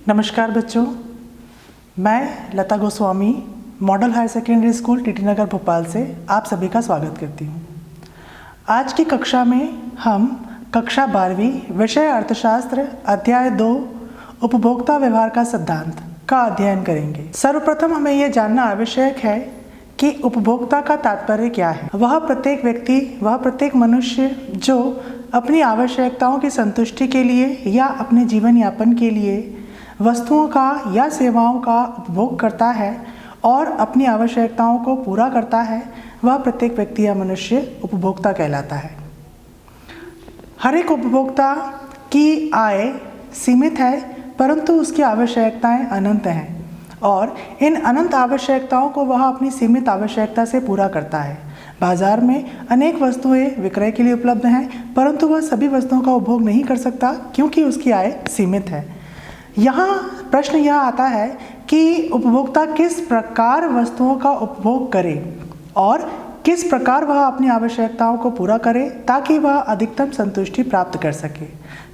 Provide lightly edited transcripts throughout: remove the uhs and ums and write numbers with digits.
नमस्कार बच्चों, मैं Lata Goswami model higher secondary school TT Nagar Bhopal से आप सभी का स्वागत करती हूँ। आज की कक्षा में हम कक्षा 12वीं विषय अर्थशास्त्र अध्याय 2 उपभोक्ता व्यवहार का सिद्धांत का अध्ययन करेंगे। सर्वप्रथम हमें यह जानना आवश्यक है कि उपभोक्ता का तात्पर्य क्या है। वह प्रत्येक व्यक्ति, वह प्रत्येक मनुष्य जो अपनी आवश्यकताओं की संतुष्टि के लिए या अपने जीवन यापन के लिए वस्तुओं का या सेवाओं का उपभोग करता है और अपनी आवश्यकताओं को पूरा करता है, वह प्रत्येक व्यक्ति या मनुष्य उपभोक्ता कहलाता है। हर एक उपभोक्ता की आय सीमित है, परंतु उसकी आवश्यकताएं अनंत हैं और इन अनंत आवश्यकताओं को वह अपनी सीमित आवश्यकता से पूरा करता है। बाजार में अनेक वस्तुएं विक्रय के लिए उपलब्ध हैं, परंतु वह सभी वस्तुओं का उपभोग नहीं कर सकता क्योंकि उसकी आय सीमित है। यहाँ प्रश्न यह आता है कि उपभोक्ता किस प्रकार वस्तुओं का उपभोग करे और किस प्रकार वह अपनी आवश्यकताओं को पूरा करे ताकि वह अधिकतम संतुष्टि प्राप्त कर सके।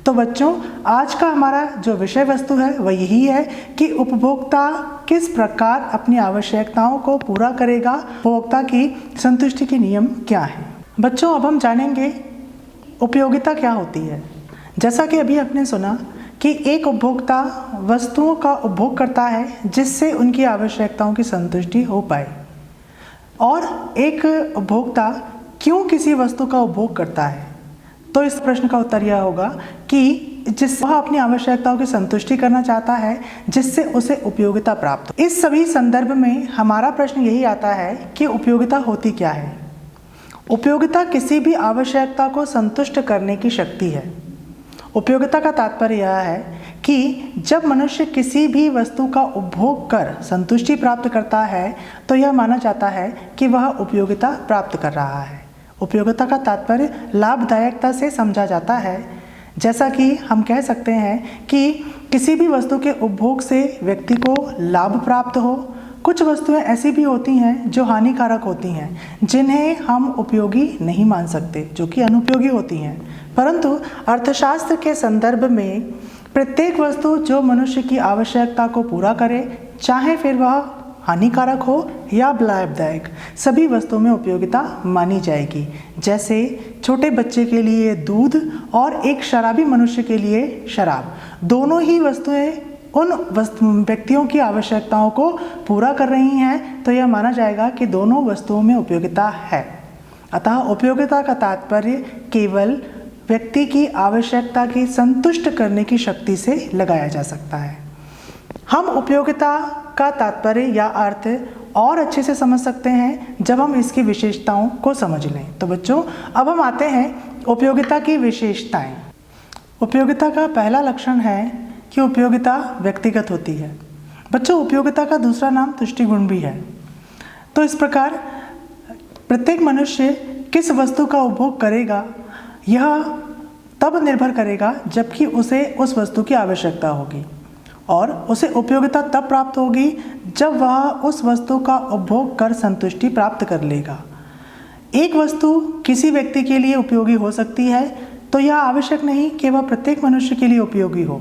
तो बच्चों, आज का हमारा जो विषय वस्तु है वह यही है कि उपभोक्ता किस प्रकार अपनी आवश्यकताओं को पूरा करेगा, उपभोक्ता की संतुष्टि के नियम क्या है। बच्चों, अब हम जानेंगे उपयोगिता क्या होती है। जैसा कि अभी आपने सुना कि एक उपभोक्ता वस्तुओं का उपभोग करता है जिससे उनकी आवश्यकताओं की संतुष्टि हो पाए, और एक उपभोक्ता क्यों किसी वस्तु का उपभोग करता है। तो इस प्रश्न का उत्तर यह होगा कि जिससे वह अपनी आवश्यकताओं की संतुष्टि करना चाहता है, जिससे उसे उपयोगिता प्राप्त हो। इस सभी संदर्भ में हमारा प्रश्न यही आता है कि उपयोगिता होती क्या है। उपयोगिता किसी भी आवश्यकता को संतुष्ट करने की शक्ति है। उपयोगिता का तात्पर्य यह है कि जब मनुष्य किसी भी वस्तु का उपभोग कर संतुष्टि प्राप्त करता है तो यह माना जाता है कि वह उपयोगिता प्राप्त कर रहा है। उपयोगिता का तात्पर्य लाभदायकता से समझा जाता है। जैसा कि हम कह सकते हैं कि किसी भी वस्तु के उपभोग से व्यक्ति को लाभ प्राप्त हो। कुछ वस्तुएं ऐसी भी होती हैं जो हानिकारक होती हैं, जिन्हें हम उपयोगी नहीं मान सकते, जो कि अनुपयोगी होती हैं। परंतु अर्थशास्त्र के संदर्भ में प्रत्येक वस्तु जो मनुष्य की आवश्यकता को पूरा करे, चाहे फिर वह हानिकारक हो या लाभदायक, सभी वस्तुओं में उपयोगिता मानी जाएगी। जैसे छोटे बच्चे के लिए दूध और एक शराबी मनुष्य के लिए शराब, दोनों ही वस्तुएं उन व्यक्तियों की आवश्यकताओं को पूरा कर रही हैं, तो यह माना जाएगा कि दोनों वस्तुओं में उपयोगिता है। अतः उपयोगिता का तात्पर्य केवल व्यक्ति की आवश्यकता की संतुष्ट करने की शक्ति से लगाया जा सकता है। हम उपयोगिता का तात्पर्य या अर्थ और अच्छे से समझ सकते हैं जब हम इसकी विशेषताओं को समझ लें। तो बच्चों, अब हम आते हैं उपयोगिता की विशेषताएं। उपयोगिता का पहला लक्षण है कि उपयोगिता व्यक्तिगत होती है। बच्चों, उपयोगिता का दूसरा नाम तुष्टि गुण भी है। तो इस प्रकार प्रत्येक मनुष्य किस वस्तु का उपभोग करेगा, यह तब निर्भर करेगा जबकि उसे उस वस्तु की आवश्यकता होगी, और उसे उपयोगिता तब प्राप्त होगी जब वह उस वस्तु का उपभोग कर संतुष्टि प्राप्त कर लेगा। एक वस्तु किसी व्यक्ति के लिए उपयोगी हो सकती है, तो यह आवश्यक नहीं कि वह प्रत्येक मनुष्य के लिए उपयोगी हो।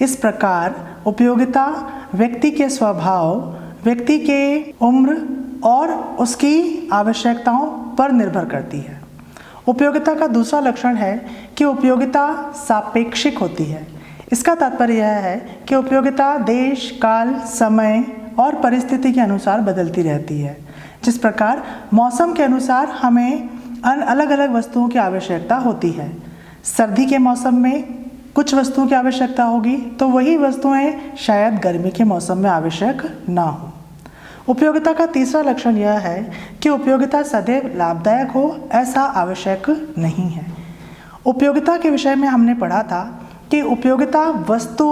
इस प्रकार उपयोगिता व्यक्ति के स्वभाव, व्यक्ति के उम्र और उसकी आवश्यकताओं पर निर्भर करती है। उपयोगिता का दूसरा लक्षण है कि उपयोगिता सापेक्षिक होती है। इसका तात्पर्य यह है कि उपयोगिता देश, काल, समय और परिस्थिति के अनुसार बदलती रहती है। जिस प्रकार मौसम के अनुसार हमें अलग अलग वस्तुओं की आवश्यकता होती है। सर्दी के मौसम में कुछ वस्तुओं की आवश्यकता होगी, तो वही वस्तुएं शायद गर्मी के मौसम में आवश्यक ना हो। उपयोगिता का तीसरा लक्षण यह है कि उपयोगिता सदैव लाभदायक हो, ऐसा आवश्यक नहीं है। उपयोगिता के विषय में हमने पढ़ा था कि उपयोगिता वस्तु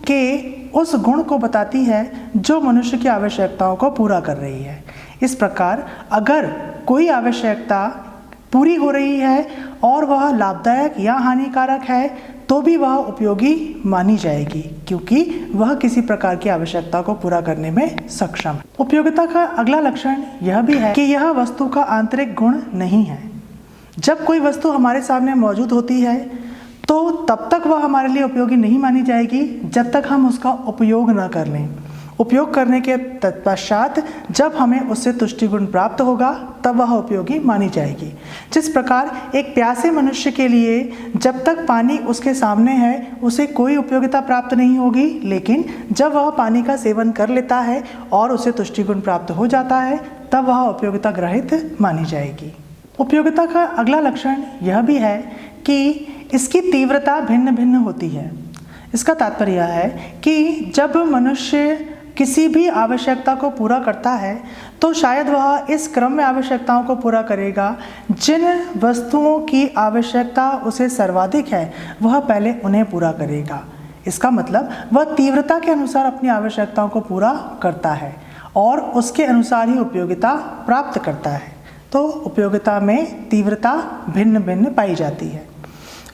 के उस गुण को बताती है जो मनुष्य की आवश्यकताओं को पूरा कर रही है। इस प्रकार अगर कोई आवश्यकता पूरी हो रही है और वह लाभदायक या हानिकारक है, तो भी वह उपयोगी मानी जाएगी, क्योंकि वह किसी प्रकार की आवश्यकता को पूरा करने में सक्षम है। उपयोगिता का अगला लक्षण यह भी है कि यह वस्तु का आंतरिक गुण नहीं है। जब कोई वस्तु हमारे सामने मौजूद होती है तो तब तक वह हमारे लिए उपयोगी नहीं मानी जाएगी जब तक हम उसका उपयोग न कर लें। उपयोग करने के तत्पश्चात जब हमें उससे तुष्टि गुण प्राप्त होगा तब वह उपयोगी मानी जाएगी। जिस प्रकार एक प्यासे मनुष्य के लिए जब तक पानी उसके सामने है उसे कोई उपयोगिता प्राप्त नहीं होगी, लेकिन जब वह पानी का सेवन कर लेता है और उसे तुष्टि गुण प्राप्त हो जाता है तब वह उपयोगिता ग्रहित मानी जाएगी। उपयोगिता का अगला लक्षण यह भी है कि इसकी तीव्रता भिन्न भिन्न होती है। इसका तात्पर्य यह है कि जब मनुष्य किसी भी आवश्यकता को पूरा करता है तो शायद वह इस क्रम में आवश्यकताओं को पूरा करेगा जिन वस्तुओं की आवश्यकता उसे सर्वाधिक है वह पहले उन्हें पूरा करेगा। इसका मतलब वह तीव्रता के अनुसार अपनी आवश्यकताओं को पूरा करता है और उसके अनुसार ही उपयोगिता प्राप्त करता है। तो उपयोगिता में तीव्रता भिन्न भिन्न पाई जाती है।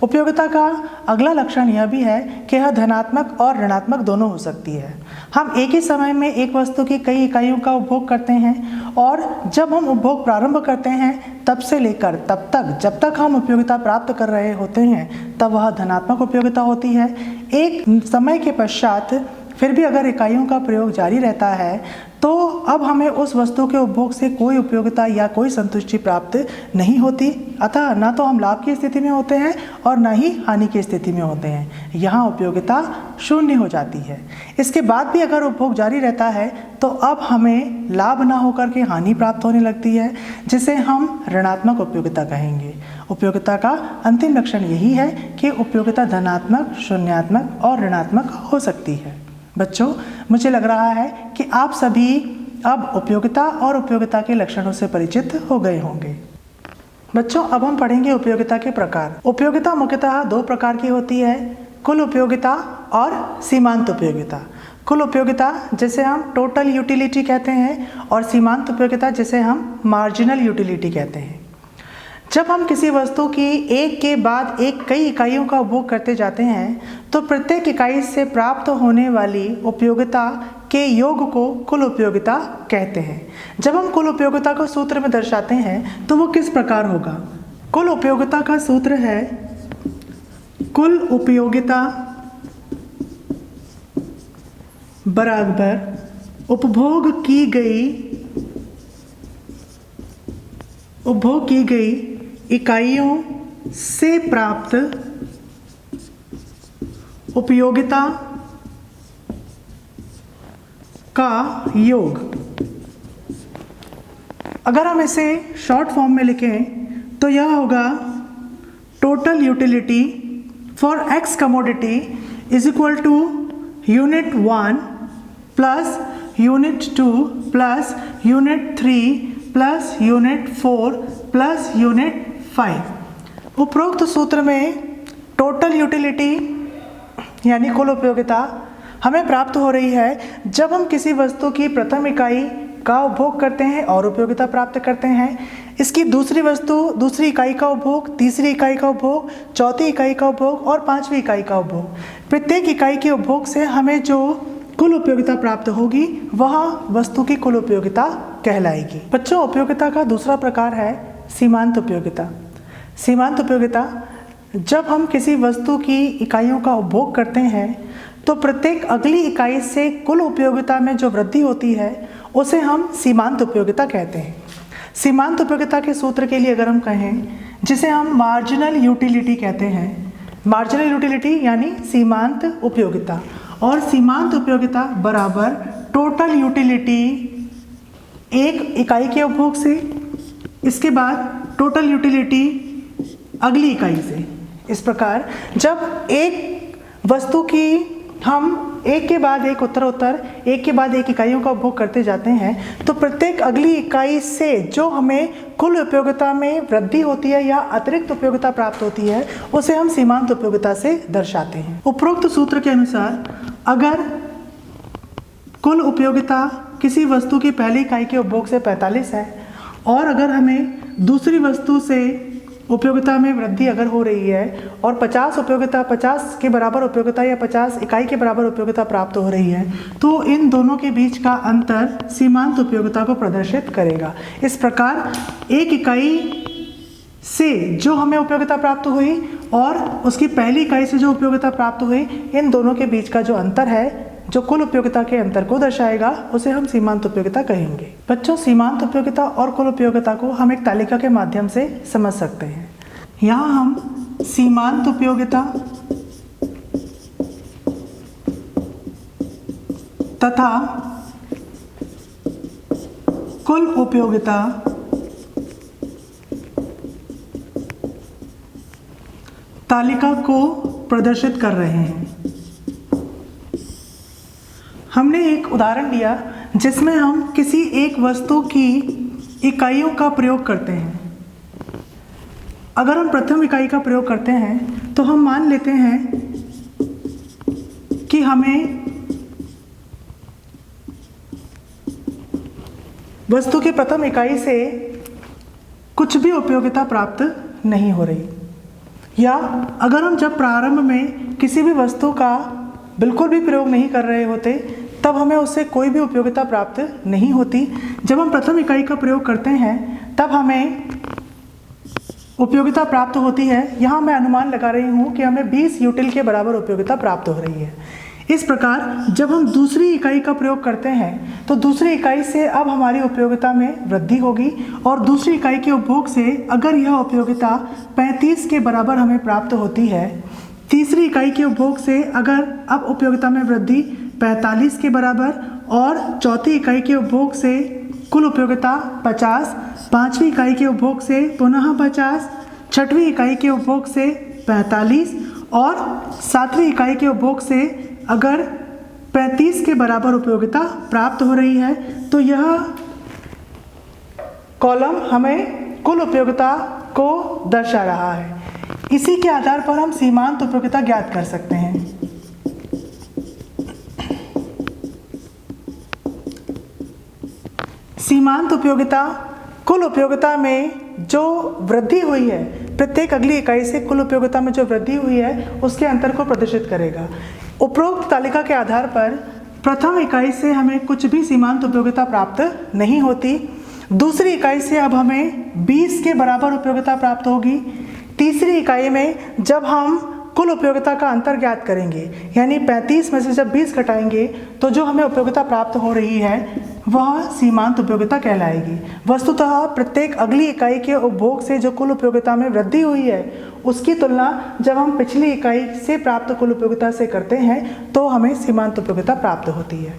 उपयोगिता का अगला लक्षण यह भी है कि यह धनात्मक और ऋणात्मक दोनों हो सकती है। हम एक ही समय में एक वस्तु की कई इकाइयों का उपभोग करते हैं और जब हम उपभोग प्रारंभ करते हैं तब से लेकर तब तक जब तक हम उपयोगिता प्राप्त कर रहे होते हैं तब वह धनात्मक उपयोगिता होती है। एक समय के पश्चात फिर भी अगर इकाइयों का प्रयोग जारी रहता है तो अब हमें उस वस्तु के उपभोग से कोई उपयोगिता या कोई संतुष्टि प्राप्त नहीं होती, अतः ना तो हम लाभ की स्थिति में होते हैं और ना ही हानि की स्थिति में होते हैं। यहाँ उपयोगिता शून्य हो जाती है। इसके बाद भी अगर उपभोग जारी रहता है तो अब हमें लाभ ना होकर के हानि प्राप्त होने लगती है, जिसे हम ऋणात्मक उपयोगिता कहेंगे। उपयोगिता का अंतिम लक्षण यही है कि उपयोगिता धनात्मक, शून्यात्मक और ऋणात्मक हो सकती है। बच्चों, मुझे लग रहा है कि आप सभी अब उपयोगिता और उपयोगिता के लक्षणों से परिचित हो गए होंगे। बच्चों, अब हम पढ़ेंगे उपयोगिता के प्रकार। उपयोगिता मुख्यतः दो प्रकार की होती है, कुल उपयोगिता और सीमांत उपयोगिता। कुल उपयोगिता जिसे हम टोटल यूटिलिटी कहते हैं और सीमांत उपयोगिता जिसे हम मार्जिनल यूटिलिटी कहते हैं। जब हम किसी वस्तु की एक के बाद एक कई इकाइयों का उपभोग करते जाते हैं तो प्रत्येक इकाई से प्राप्त होने वाली उपयोगिता के योग को कुल उपयोगिता कहते हैं। जब हम कुल उपयोगिता को सूत्र में दर्शाते हैं तो वो किस प्रकार होगा? कुल उपयोगिता का सूत्र है कुल उपयोगिता बराबर उपभोग की गई इकाइयों से प्राप्त उपयोगिता का योग। अगर हम इसे शॉर्ट फॉर्म में लिखें तो यह होगा total utility for x commodity is equal to unit 1 plus unit 2 plus unit 3 plus unit 4 plus unit 5। उपरोक्त सूत्र में टोटल यूटिलिटी यानी कुल उपयोगिता हमें प्राप्त हो रही है जब हम किसी वस्तु की प्रथम इकाई का उपभोग करते हैं और उपयोगिता प्राप्त करते हैं। इसकी दूसरी इकाई का उपभोग, तीसरी इकाई का उपभोग, चौथी इकाई का उपभोग और पांचवी इकाई का उपभोग। प्रत्येक इकाई के उपभोग से हमें जो कुल उपयोगिता प्राप्त होगी वह वस्तु की कुल उपयोगिता कहलाएगी। बच्चों, उपयोगिता का दूसरा प्रकार है सीमांत उपयोगिता। सीमांत उपयोगिता जब हम किसी वस्तु की इकाइयों का उपभोग करते हैं तो प्रत्येक अगली इकाई से कुल उपयोगिता में जो वृद्धि होती है उसे हम सीमांत उपयोगिता कहते हैं। सीमांत उपयोगिता के सूत्र के लिए अगर हम कहें, जिसे हम मार्जिनल यूटिलिटी कहते हैं, मार्जिनल यूटिलिटी यानी सीमांत उपयोगिता, और सीमांत उपयोगिता बराबर टोटल यूटिलिटी एक इकाई के उपभोग से, इसके बाद टोटल यूटिलिटी अगली इकाई से। इस प्रकार जब एक वस्तु की हम एक के बाद एक उत्तरोत्तर एक के बाद एक इकाइयों का उपभोग करते जाते हैं तो प्रत्येक अगली इकाई से जो हमें कुल उपयोगिता में वृद्धि होती है या अतिरिक्त उपयोगिता प्राप्त होती है उसे हम सीमांत उपयोगिता से दर्शाते हैं। उपरोक्त सूत्र के अनुसार अगर कुल उपयोगिता किसी वस्तु की पहली इकाई के उपभोग से 45 है और अगर हमें दूसरी वस्तु से उपयोगिता में वृद्धि अगर हो रही है और 50 के बराबर उपयोगिता या 50 इकाई के बराबर उपयोगिता प्राप्त हो रही है तो इन दोनों के बीच का अंतर सीमांत उपयोगिता को प्रदर्शित करेगा। इस प्रकार एक इकाई से जो हमें उपयोगिता प्राप्त हुई और उसकी पहली इकाई से जो उपयोगिता प्राप्त हुई, इन दोनों के बीच का जो अंतर है, जो कुल उपयोगिता के अंतर को दर्शाएगा, उसे हम सीमांत उपयोगिता कहेंगे। बच्चों, सीमांत उपयोगिता और कुल उपयोगिता को हम एक तालिका के माध्यम से समझ सकते हैं। यहाँ हम सीमांत उपयोगिता तथा कुल उपयोगिता तालिका को प्रदर्शित कर रहे हैं। हमने एक उदाहरण लिया जिसमें हम किसी एक वस्तु की इकाइयों का प्रयोग करते हैं। अगर हम प्रथम इकाई का प्रयोग करते हैं तो हम मान लेते हैं कि हमें वस्तु की प्रथम इकाई से कुछ भी उपयोगिता प्राप्त नहीं हो रही, या अगर हम जब प्रारंभ में किसी भी वस्तु का बिल्कुल भी प्रयोग नहीं कर रहे होते तब हमें उससे कोई भी उपयोगिता प्राप्त नहीं होती। जब हम प्रथम इकाई का प्रयोग करते हैं तब हमें उपयोगिता प्राप्त होती है। यहाँ मैं अनुमान लगा रही हूँ कि हमें 20 यूटिल के बराबर उपयोगिता प्राप्त हो रही है। इस प्रकार जब हम दूसरी इकाई का प्रयोग करते हैं तो दूसरी इकाई से अब हमारी उपयोगिता में वृद्धि होगी, और दूसरी इकाई के उपभोग से अगर यह उपयोगिता 35 के बराबर हमें प्राप्त होती है, तीसरी इकाई के उपभोग से अगर अब उपयोगिता में वृद्धि 45 के बराबर, और चौथी इकाई के उपभोग से कुल उपयोगिता 50, पाँचवीं इकाई के उपभोग से पुनः 50, छठवीं इकाई के उपभोग से 45 और सातवीं इकाई के उपभोग से अगर 35 के बराबर उपयोगिता प्राप्त हो रही है, तो यह कॉलम हमें कुल उपयोगिता को दर्शा रहा है। इसी के आधार पर हम सीमांत उपयोगिता ज्ञात कर सकते हैं। सीमांत उपयोगिता कुल उपयोगिता में जो वृद्धि हुई है, प्रत्येक अगली इकाई से कुल उपयोगिता में जो वृद्धि हुई है उसके अंतर को प्रदर्शित करेगा। उपरोक्त तालिका के आधार पर प्रथम इकाई से हमें कुछ भी सीमांत उपयोगिता प्राप्त नहीं होती, दूसरी इकाई से अब हमें 20 के बराबर उपयोगिता प्राप्त होगी, तीसरी इकाई में जब हम कुल उपयोगिता का अंतर ज्ञात करेंगे, यानी 35 में से जब 20 घटाएंगे तो जो हमें उपयोगिता प्राप्त हो रही है वह सीमांत उपयोगिता कहलाएगी। वस्तुतः प्रत्येक अगली इकाई के उपभोग से जो कुल उपयोगिता में वृद्धि हुई है उसकी तुलना जब हम पिछली इकाई से प्राप्त कुल उपयोगिता से करते हैं तो हमें सीमांत उपयोगिता प्राप्त होती है।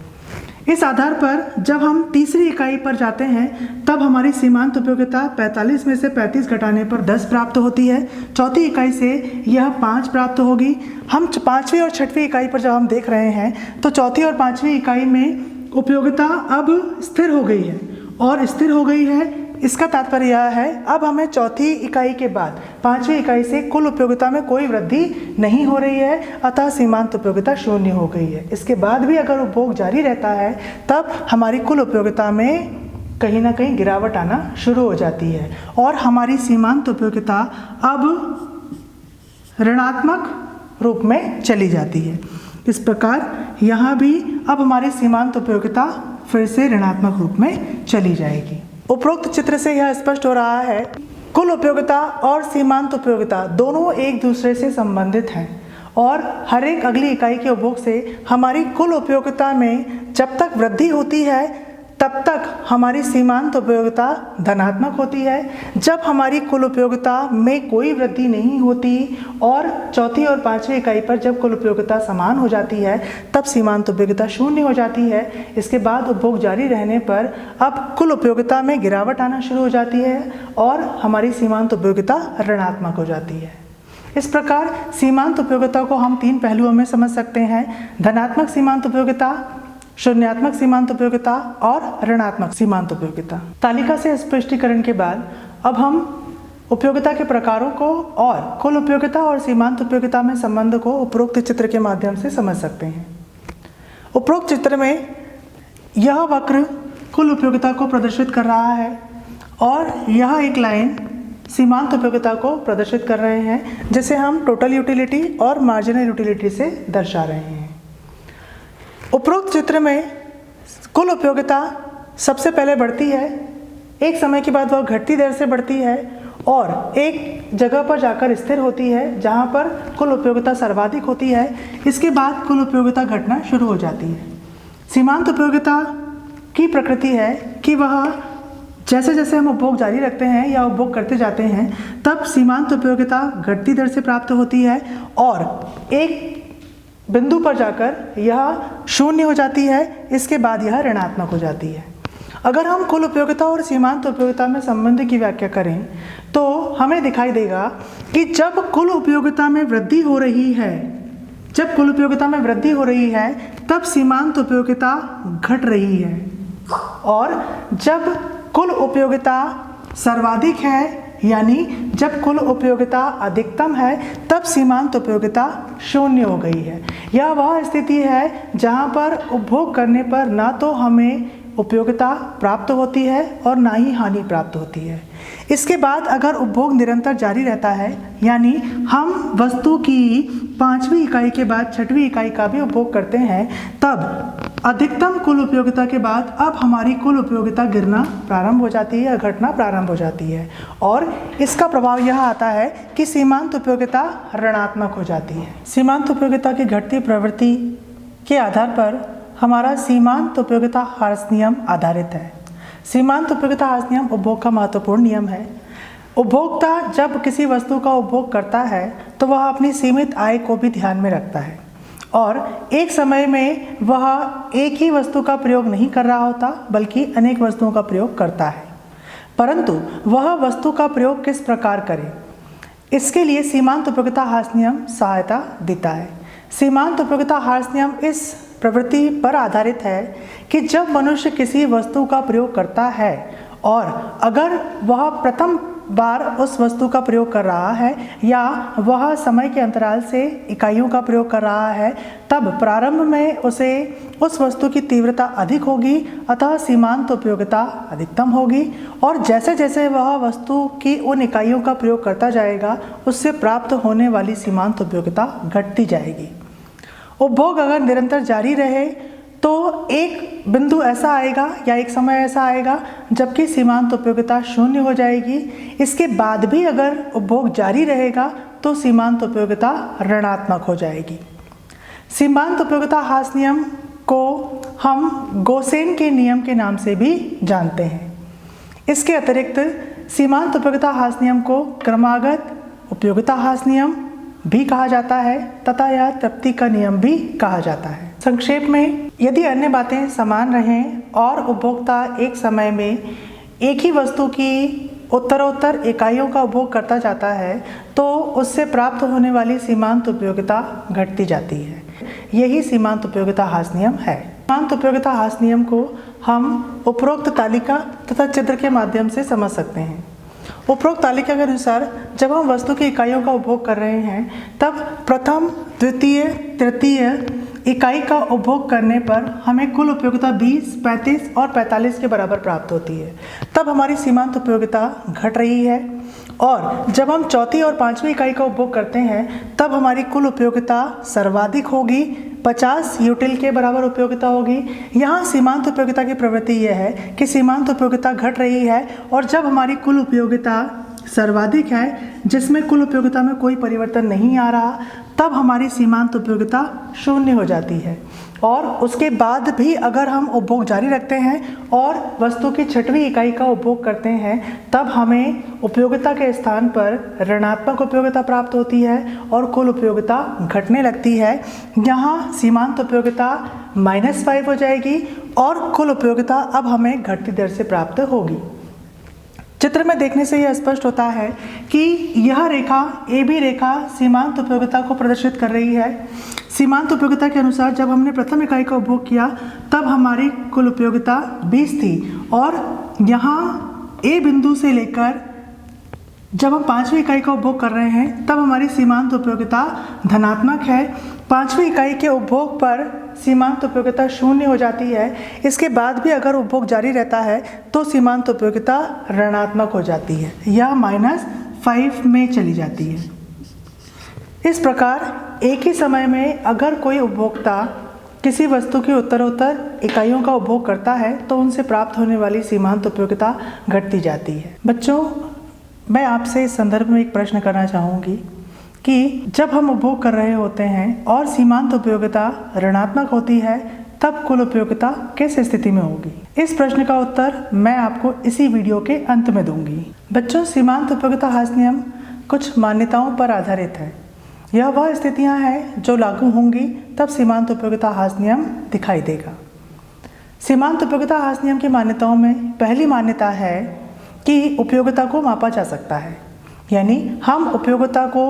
इस आधार पर जब हम तीसरी इकाई पर जाते हैं तब हमारी सीमांत उपयोगिता 45 में से 35 घटाने पर 10 प्राप्त होती है। चौथी इकाई से यह 5 प्राप्त होगी। हम पाँचवीं और छठवीं इकाई पर जब हम देख रहे हैं तो चौथी और पाँचवीं इकाई में उपयोगिता अब स्थिर हो गई है, और स्थिर हो गई है इसका तात्पर्य यह है अब हमें चौथी इकाई के बाद पाँचवीं इकाई से कुल उपयोगिता में कोई वृद्धि नहीं हो रही है, अतः सीमांत उपयोगिता शून्य हो गई है। इसके बाद भी अगर उपभोग जारी रहता है तब हमारी कुल उपयोगिता में कहीं ना कहीं गिरावट आना शुरू हो जाती है और हमारी सीमांत उपयोगिता अब ऋणात्मक रूप में चली जाती है। इस प्रकार यहाँ भी अब हमारी सीमांत उपयोगिता फिर से ऋणात्मक रूप में चली जाएगी। उपरोक्त चित्र से यह स्पष्ट हो रहा है कुल उपयोगिता और सीमांत उपयोगिता दोनों एक दूसरे से संबंधित हैं, और हर एक अगली इकाई के उपभोग से हमारी कुल उपयोगिता में जब तक वृद्धि होती है तब तक हमारी सीमांत उपयोगिता धनात्मक होती है। जब हमारी कुल उपयोगिता में कोई वृद्धि नहीं होती और चौथी और पाँचवीं इकाई पर जब कुल उपयोगिता समान हो जाती है तब सीमांत उपयोगिता शून्य हो जाती है। इसके बाद उपभोग जारी रहने पर अब कुल उपयोगिता में गिरावट आना शुरू हो जाती है और हमारी सीमांत उपयोगिता ऋणात्मक हो जाती है। इस प्रकार सीमांत उपयोगिता को हम 3 पहलुओं में समझ सकते हैं: धनात्मक सीमांत उपयोगिता, शून्यात्मक सीमांत उपयोगिता और ऋणात्मक सीमांत उपयोगिता। तालिका से स्पष्टीकरण के बाद अब हम उपयोगिता के प्रकारों को और कुल उपयोगिता और सीमांत उपयोगिता में संबंध को उपरोक्त चित्र के माध्यम से समझ सकते हैं। उपरोक्त चित्र में यह वक्र कुल उपयोगिता को प्रदर्शित कर रहा है और यह एक लाइन सीमांत उपयोगिता को प्रदर्शित कर रहे हैं, जिसे हम टोटल यूटिलिटी और मार्जिनल यूटिलिटी से दर्शा रहे हैं। उपरोक्त चित्र में कुल उपयोगिता सबसे पहले बढ़ती है, एक समय के बाद वह घटती दर से बढ़ती है और एक जगह पर जाकर स्थिर होती है जहाँ पर कुल उपयोगिता सर्वाधिक होती है। इसके बाद कुल उपयोगिता घटना शुरू हो जाती है। सीमांत उपयोगिता की प्रकृति है कि वह जैसे जैसे हम उपभोग जारी रखते हैं या उपभोग करते जाते हैं तब सीमांत उपयोगिता घटती दर से प्राप्त होती है और एक बिंदु पर जाकर यह शून्य हो जाती है। इसके बाद यह ऋणात्मक हो जाती है। अगर हम कुल उपयोगिता और सीमांत उपयोगिता में संबंध की व्याख्या करें तो हमें दिखाई देगा कि जब कुल उपयोगिता में वृद्धि हो रही है, जब कुल उपयोगिता में वृद्धि हो रही है तब सीमांत उपयोगिता घट रही है और जब कुल उपयोगिता सर्वाधिक है यानी जब कुल उपयोगिता अधिकतम है तब सीमांत उपयोगिता शून्य हो गई है। यह वह स्थिति है जहाँ पर उपभोग करने पर ना तो हमें उपयोगिता प्राप्त होती है और ना ही हानि प्राप्त होती है। इसके बाद अगर उपभोग निरंतर जारी रहता है यानी हम वस्तु की 5वीं इकाई के बाद 6वीं इकाई का भी उपभोग करते हैं तब अधिकतम कुल उपयोगिता के बाद अब हमारी कुल उपयोगिता गिरना प्रारंभ हो जाती है या घटना प्रारंभ हो जाती है और इसका प्रभाव यह आता है कि सीमांत उपयोगिता ऋणात्मक हो जाती है। सीमांत उपयोगिता की घटती प्रवृत्ति के आधार पर हमारा सीमांत उपयोगिता ह्रास नियम आधारित है। सीमांत उपयोगिता ह्रास नियम उपभोग का महत्वपूर्ण नियम है। उपभोक्ता जब किसी वस्तु का उपभोग करता है तो वह अपनी सीमित आय को भी ध्यान में रखता है और एक समय में वह एक ही वस्तु का प्रयोग नहीं कर रहा होता बल्कि अनेक वस्तुओं का प्रयोग करता है, परंतु वह वस्तु का प्रयोग किस प्रकार करे इसके लिए सीमांत उपयोगिता ह्रास नियम सहायता देता है। सीमांत उपयोगिता ह्रास नियम इस प्रवृत्ति पर आधारित है कि जब मनुष्य किसी वस्तु का प्रयोग करता है और अगर वह प्रथम बार उस वस्तु का प्रयोग कर रहा है या वह समय के अंतराल से इकाइयों का प्रयोग कर रहा है तब प्रारंभ में उसे उस वस्तु की तीव्रता अधिक होगी, अतः सीमांत उपयोगिता अधिकतम होगी और जैसे जैसे वह वस्तु की उन इकाइयों का प्रयोग करता जाएगा उससे प्राप्त होने वाली सीमांत उपयोगिता घटती जाएगी। उपभोग अगर निरंतर जारी रहे तो एक बिंदु ऐसा आएगा या एक समय ऐसा आएगा जबकि सीमांत उपयोगिता शून्य हो जाएगी। इसके बाद भी अगर उपभोग जारी रहेगा तो सीमांत उपयोगिता ऋणात्मक हो जाएगी। सीमांत उपयोगिता ह्रास नियम को हम गोसेन के नियम के नाम से भी जानते हैं। इसके अतिरिक्त सीमांत उपयोगिता ह्रास नियम को क्रमागत उपयोगिता ह्रास नियम भी कहा जाता है तथा यह तृप्ति का नियम भी कहा जाता है। संक्षेप में, यदि अन्य बातें समान रहें और उपभोक्ता एक समय में एक ही वस्तु की उत्तरोत्तर इकाइयों का उपभोग करता जाता है तो उससे प्राप्त होने वाली सीमांत उपयोगिता घटती जाती है। यही सीमांत उपयोगिता ह्रास नियम है। सीमांत उपयोगिता ह्रास नियम को हम उपरोक्त तालिका तथा चित्र के माध्यम से समझ सकते हैं। उपरोक्त तालिका के अनुसार जब हम वस्तु की इकाइयों का उपभोग कर रहे हैं तब प्रथम, द्वितीय, तृतीय इकाई का उपभोग करने पर हमें कुल उपयोगिता 20, 35 और 45 के बराबर प्राप्त होती है। तब हमारी सीमांत उपयोगिता घट रही है और जब हम चौथी और 5वीं इकाई का उपभोग करते हैं तब हमारी कुल उपयोगिता सर्वाधिक होगी, 50 यूटिल के बराबर उपयोगिता होगी। यहाँ सीमांत उपयोगिता की प्रवृत्ति यह है कि सीमांत उपयोगिता घट रही है और जब हमारी कुल उपयोगिता सर्वाधिक है जिसमें कुल उपयोगिता में कोई परिवर्तन नहीं आ रहा तब हमारी सीमांत उपयोगिता शून्य हो जाती है और उसके बाद भी अगर हम उपभोग जारी रखते हैं और वस्तु की 6वीं इकाई का उपभोग करते हैं तब हमें उपयोगिता के स्थान पर ऋणात्मक उपयोगिता प्राप्त होती है और कुल उपयोगिता घटने लगती है। यहाँ सीमांत उपयोगिता -5 हो जाएगी और कुल उपयोगिता अब हमें घटती दर से प्राप्त होगी। चित्र में देखने से यह स्पष्ट होता है कि यह रेखा AB रेखा सीमांत उपयोगिता को प्रदर्शित कर रही है। सीमांत उपयोगिता के अनुसार जब हमने प्रथम इकाई का उपभोग किया तब हमारी कुल उपयोगिता 20 थी और यहाँ A बिंदु से लेकर जब हम 5वीं इकाई का उपभोग कर रहे हैं तब हमारी सीमांत उपयोगिता धनात्मक है। 5वीं इकाई के उपभोग पर सीमांत उपयोगिता शून्य हो जाती है। इसके बाद भी अगर उपभोग जारी रहता है तो सीमांत उपयोगिता ऋणात्मक हो जाती है, यह -5 में चली जाती है। इस प्रकार एक ही समय में अगर कोई उपभोक्ता किसी वस्तु की उत्तरोत्तर इकाइयों का उपभोग करता है तो उनसे प्राप्त होने वाली सीमांत उपयोगिता घटती जाती है। बच्चों, मैं आपसे इस संदर्भ में एक प्रश्न करना चाहूँगी कि जब हम उपभोग कर रहे होते हैं और सीमांत उपयोगिता ऋणात्मक होती है तब कुल उपयोगिता किस स्थिति में होगी? इस प्रश्न का उत्तर मैं आपको इसी वीडियो के अंत में दूंगी। बच्चों, सीमांत उपयोगिता ह्रास नियम कुछ मान्यताओं पर आधारित है। यह वह स्थितियां हैं जो लागू होंगी तब सीमांत उपयोगिता ह्रास नियम दिखाई देगा। सीमांत उपयोगिता ह्रास नियम की मान्यताओं में पहली मान्यता है कि उपयोगिता को मापा जा सकता है, यानी हम उपयोगिता को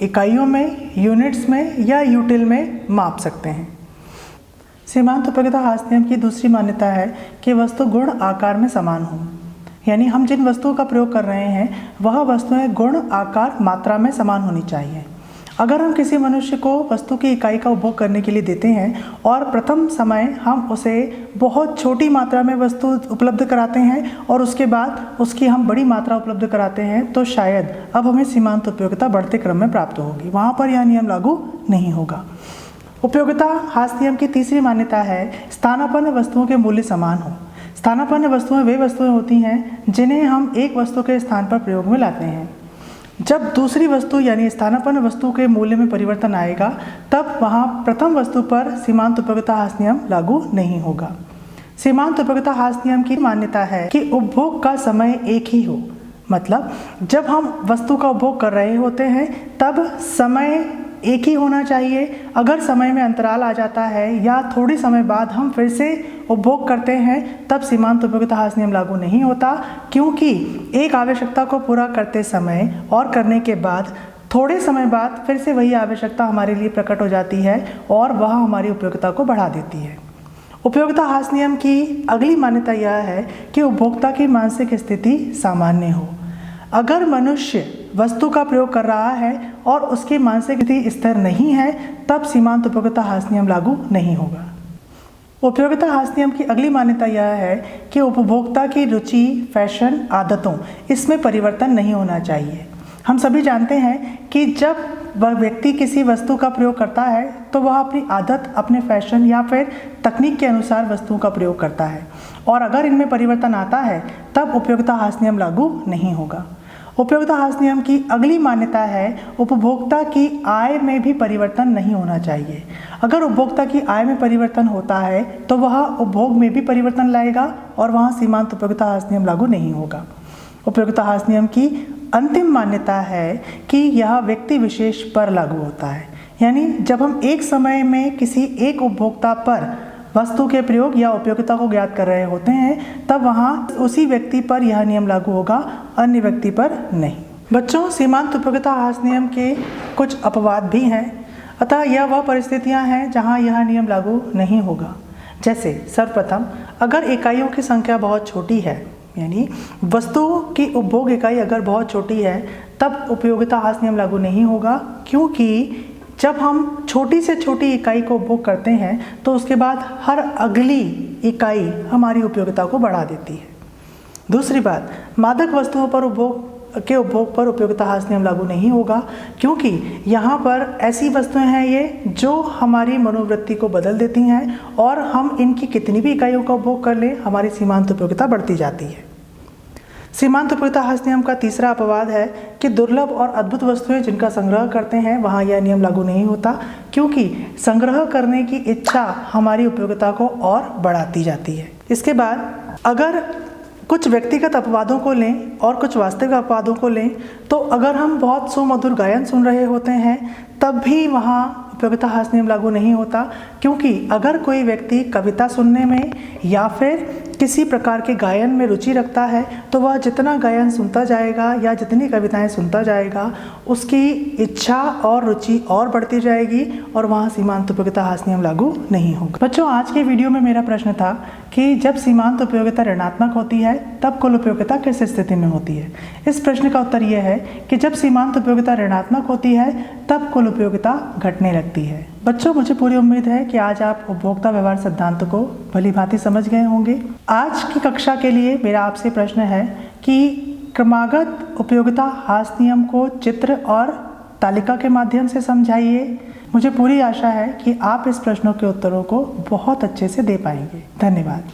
इकाइयों में, यूनिट्स में या यूटिल में माप सकते हैं। सीमांत उपयोगिता ह्रास नियम की दूसरी मान्यता है कि वस्तु गुण आकार में समान हो, यानी हम जिन वस्तुओं का प्रयोग कर रहे हैं वह वस्तुएं गुण, आकार, मात्रा में समान होनी चाहिए। अगर हम किसी मनुष्य को वस्तु की इकाई का उपभोग करने के लिए देते हैं और प्रथम समय हम उसे बहुत छोटी मात्रा में वस्तु उपलब्ध कराते हैं और उसके बाद उसकी हम बड़ी मात्रा उपलब्ध कराते हैं, तो शायद अब हमें सीमांत उपयोगिता बढ़ते क्रम में प्राप्त होगी। वहाँ पर यह नियम लागू नहीं होगा। उपयोगिता ह्रास नियम की तीसरी मान्यता है स्थानापन्न वस्तुओं के मूल्य समान हो। स्थानापन्न वस्तुएं वे वस्तुएं होती हैं जिन्हें हम एक वस्तु के स्थान पर प्रयोग में लाते हैं। जब दूसरी वस्तु यानी स्थानापन्न वस्तु के मूल्य में परिवर्तन आएगा तब वहाँ प्रथम वस्तु पर सीमांत उपयोगिता ह्रास नियम लागू नहीं होगा। सीमांत उपयोगिता ह्रास नियम की मान्यता है कि उपभोग का समय एक ही हो, मतलब जब हम वस्तु का उपभोग कर रहे होते हैं तब समय एक ही होना चाहिए। अगर समय में अंतराल आ जाता है या थोड़ी समय बाद हम फिर से उपभोग करते हैं तब सीमांत उपयोगिता ह्रास नियम लागू नहीं होता, क्योंकि एक आवश्यकता को पूरा करते समय और करने के बाद थोड़े समय बाद फिर से वही आवश्यकता हमारे लिए प्रकट हो जाती है और वह हमारी उपयोगिता को बढ़ा देती है। उपयोगिता ह्रास नियम की अगली मान्यता यह है कि उपभोक्ता की मानसिक स्थिति सामान्य हो। अगर मनुष्य वस्तु का प्रयोग कर रहा है और उसकी मानसिक स्थिति स्थिर नहीं है तब सीमांत उपयोगिता ह्रास नियम लागू नहीं होगा। उपयोगिता ह्रास नियम की अगली मान्यता यह है कि उपभोक्ता की रुचि, फैशन, आदतों इसमें परिवर्तन नहीं होना चाहिए। हम सभी जानते हैं कि जब वह व्यक्ति किसी वस्तु का प्रयोग करता है तो वह अपनी आदत, अपने फैशन या फिर तकनीक के अनुसार वस्तुओं का प्रयोग करता है, और अगर इनमें परिवर्तन आता है तब उपयोगिता ह्रास नियम लागू नहीं होगा। उपयोगिता ह्रास नियम की अगली मान्यता है उपभोक्ता की आय में भी परिवर्तन नहीं होना चाहिए। अगर उपभोक्ता की आय में परिवर्तन होता है तो वह उपभोग में भी परिवर्तन लाएगा और वहाँ सीमांत उपयोगिता ह्रास नियम लागू नहीं होगा। उपयोगिता ह्रास नियम की अंतिम मान्यता है कि यह व्यक्ति विशेष पर लागू होता है, यानी जब हम एक समय में किसी एक उपभोक्ता पर वस्तु के प्रयोग या उपयोगिता को ज्ञात कर रहे होते हैं तब वहाँ उसी व्यक्ति पर यह नियम लागू होगा, अन्य व्यक्ति पर नहीं। बच्चों, सीमांत उपयोगिता ह्रास नियम के कुछ अपवाद भी हैं, अतः यह वह परिस्थितियां हैं जहां यह नियम लागू नहीं होगा। जैसे सर्वप्रथम, अगर इकाइयों की संख्या बहुत छोटी है, यानी वस्तु की उपभोग इकाई अगर बहुत छोटी है तब उपयोगिता ह्रास नियम लागू नहीं होगा, क्योंकि जब हम छोटी से छोटी इकाई को उपभोग करते हैं तो उसके बाद हर अगली इकाई हमारी उपयोगिता को बढ़ा देती है। दूसरी बात, मादक वस्तुओं पर उपभोग पर उपयोगिता ह्रास नियम लागू नहीं होगा, क्योंकि यहाँ पर ऐसी वस्तुएं हैं ये जो हमारी मनोवृत्ति को बदल देती हैं और हम इनकी कितनी भी इकाइयों का उपभोग कर लें हमारी सीमांत उपयोगिता बढ़ती जाती है। सीमांत उपयोगिता ह्रास नियम का तीसरा अपवाद है कि दुर्लभ और अद्भुत वस्तुएं जिनका संग्रह करते हैं वहाँ यह नियम लागू नहीं होता, क्योंकि संग्रह करने की इच्छा हमारी उपयोगिता को और बढ़ाती जाती है। इसके बाद अगर कुछ व्यक्तिगत अपवादों को लें और कुछ वास्तविक अपवादों को लें तो अगर हम बहुत सुमधुर गायन सुन रहे होते हैं तब भी वहाँ उपयोगिता ह्रास नियम लागू नहीं होता, क्योंकि अगर कोई व्यक्ति कविता सुनने में या फिर किसी प्रकार के गायन में रुचि रखता है तो वह जितना गायन सुनता जाएगा या जितनी कविताएं सुनता जाएगा उसकी इच्छा और रुचि और बढ़ती जाएगी और वहाँ सीमांत उपयोगिता ह्रास नियम लागू नहीं होगा। बच्चों, आज के वीडियो में मेरा प्रश्न था कि जब सीमांत उपयोगिता ऋणात्मक होती है तब कुल उपयोगिता किस स्थिति में होती है। इस प्रश्न का उत्तर यह है कि जब सीमांत उपयोगिता ऋणात्मक होती है तब कुल उपयोगिता घटने लगती है। बच्चों, मुझे पूरी उम्मीद है कि आज आप उपभोक्ता व्यवहार सिद्धांत को भली भांति समझ गए होंगे। आज की कक्षा के लिए मेरा आपसे प्रश्न है कि क्रमागत उपयोगिता ह्रास नियम को चित्र और तालिका के माध्यम से समझाइए। मुझे पूरी आशा है कि आप इस प्रश्नों के उत्तरों को बहुत अच्छे से दे पाएंगे। धन्यवाद।